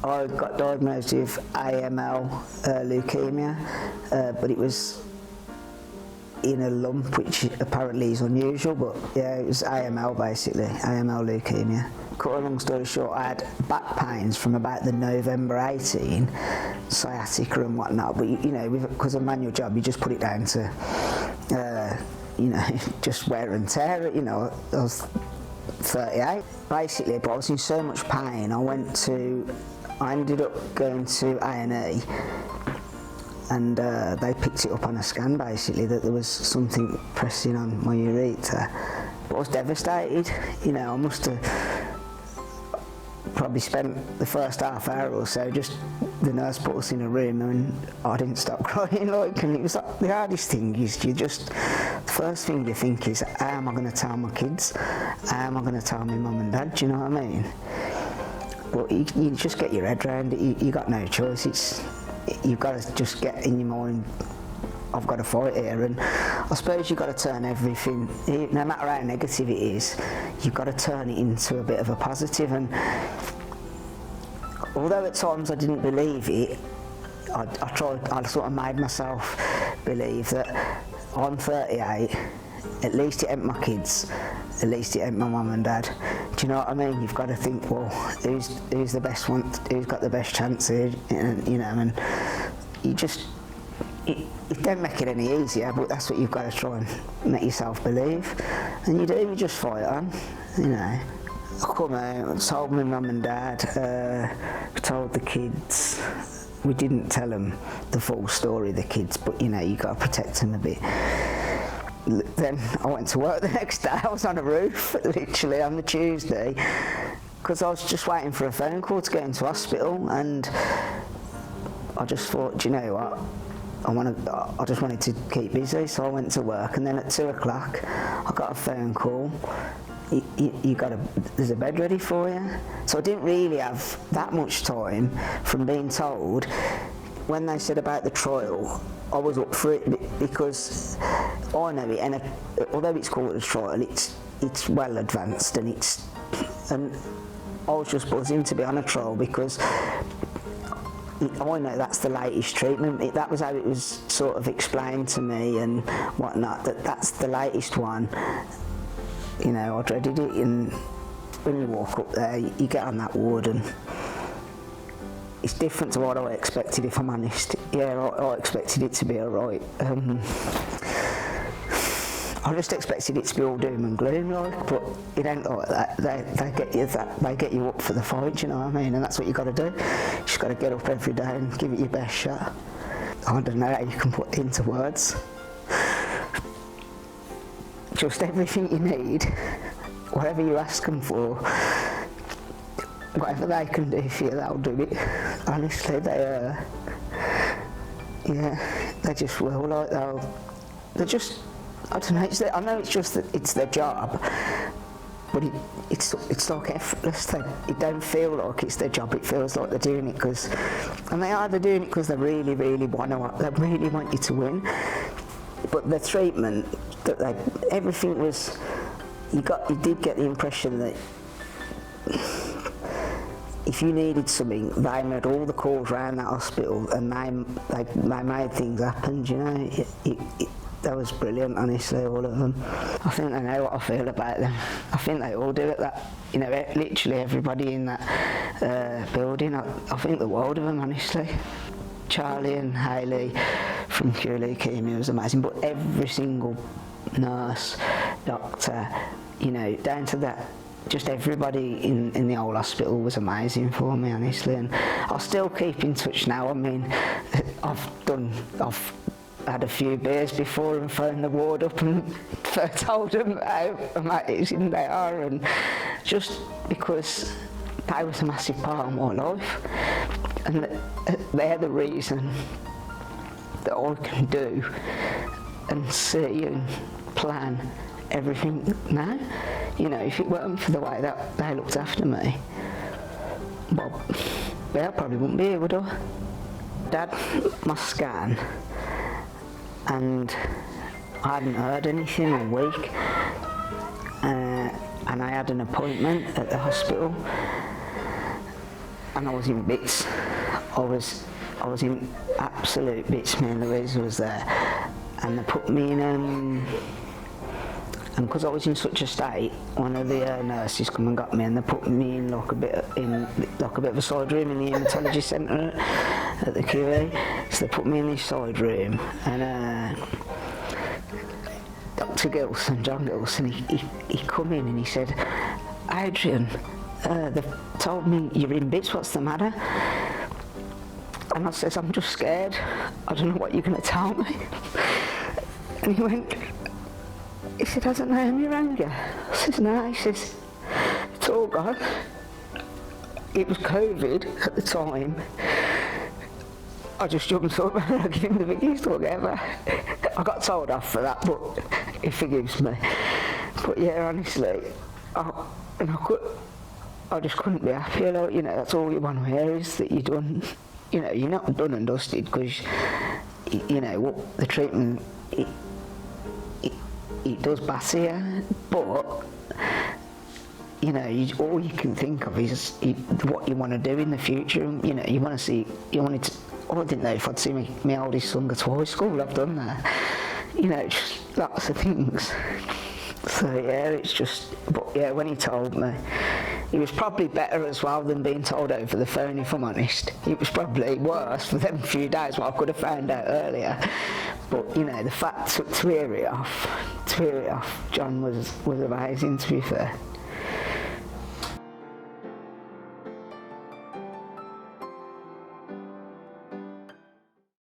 I got diagnosed with AML leukemia, but it was in a lump, which apparently is unusual, but yeah, it was AML basically, AML leukemia. Cut a long story short, I had back pains from about the November 18, sciatica and whatnot, but you know, because of manual job, you just put it down to, you know, just wear and tear. You know, I was 38. Basically, but I was in so much pain, I ended up going to A&E, and they picked it up on a scan basically that there was something pressing on my urethra. But I was devastated, you know. I must have probably spent the first half hour or so just, the nurse put us in a room and I didn't stop crying, like, and it was like, the hardest thing is the first thing you think is, how am I going to tell my kids? How am I going to tell my mum and dad? Do you know what I mean? But you just get your head around it, you got no choice. You've got to just get in your mind, I've got to fight here, and I suppose you've got to turn everything, no matter how negative it is, you've got to turn it into a bit of a positive. And although at times I didn't believe it, I sort of made myself believe that I'm 38, at least it ain't my kids, at least it ain't my mum and dad. Do you know what I mean? You've got to think, well, who's the best one, who's got the best chance here, and, you know, and you just, it don't make it any easier, but that's what you've got to try and make yourself believe. And you just fight on, you know. I come out, told my mum and dad, told the kids. We didn't tell them the full story, the kids, but you know, you got to protect them a bit. Then I went to work the next day. I was on a roof, literally, on the Tuesday, because I was just waiting for a phone call to go into hospital, and I just thought, do you know what? I just wanted to keep busy, so I went to work, and then at 2 o'clock, I got a phone call. There's a bed ready for you. So I didn't really have that much time from being told. When they said about the trial, I was up for it because I know it, and although it's called a trial, it's well advanced, and I was just buzzing to be on a trial because I know that's the latest treatment. That was how it was sort of explained to me and whatnot, that's the latest one. You know, I dreaded it, and when you walk up there, you get on that ward, and it's different to what I expected, if I'm honest. Yeah, I expected it to be alright. I just expected it to be all doom and gloom, like, but it ain't like that. They get you up for the fight, you know what I mean? And that's what you got to do. You just got to get up every day and give it your best shot. I don't know how you can put it into words. Just everything you need, whatever you ask them for, whatever they can do for you, they'll do it. Honestly, they just will. Like they're just, I don't know. I know it's just that it's their job, but it's like effortless. It don't feel like it's their job. It feels like they're doing it because, and they are. They're doing it because they really, really want you to win. But the treatment, everything was, you did get the impression that if you needed something, they made all the calls around that hospital, and they made things happen. You know, that was brilliant. Honestly, all of them. I think they know what I feel about them. I think they all do it. That, you know, literally everybody in that building. I think the world of them, honestly. Charlie and Hayley from Cure Leukemia was amazing, but every single nurse, doctor, you know, down to that, just everybody in the whole hospital was amazing for me, honestly. And I'll still keep in touch now. I mean, I've had a few beers before and phoned the ward up and told them how amazing they are, and just because they was a massive part of my life, and they're the reason that I can do and see and plan everything now. You know, if it weren't for the way that they looked after me, well, I probably wouldn't be here, would I? Dad, my scan, and I hadn't heard anything all week, and I had an appointment at the hospital, and I was in bits. I was in absolute bits. Me and Louisa was there, and they put me in, and because I was in such a state, one of the nurses come and got me, and they put me in like a bit of a side room in the haematology centre at the QE. So they put me in this side room, and Dr. Gilson, John Gilson, he come in and he said, "Adrian, they've told me you're in bits, what's the matter?" And I says, "I'm just scared. I don't know what you're going to tell me." And he said, "Hasn't Naomi rang you?" I says, "No." He says, "It's all gone. It was COVID at the time." I just jumped up and I gave him the biggest hug ever. I got told off for that, but he forgives me. But yeah, honestly, I just couldn't be happier. Like, you know, that's all you want to hear is that you're done. You know, you're not done and dusted, because you know what the treatment it does batter you, but you know, all you can think of is what you want to do in the future. You know, I didn't know if I'd see my oldest son go to high school. I've done that. You know, just lots of things. So yeah, it's just, but yeah, when he told me, it was probably better as well than being told over the phone, if I'm honest. It was probably worse for them few days, what I could have found out earlier. But you know, the fact to hear it off, John was amazing, to be fair.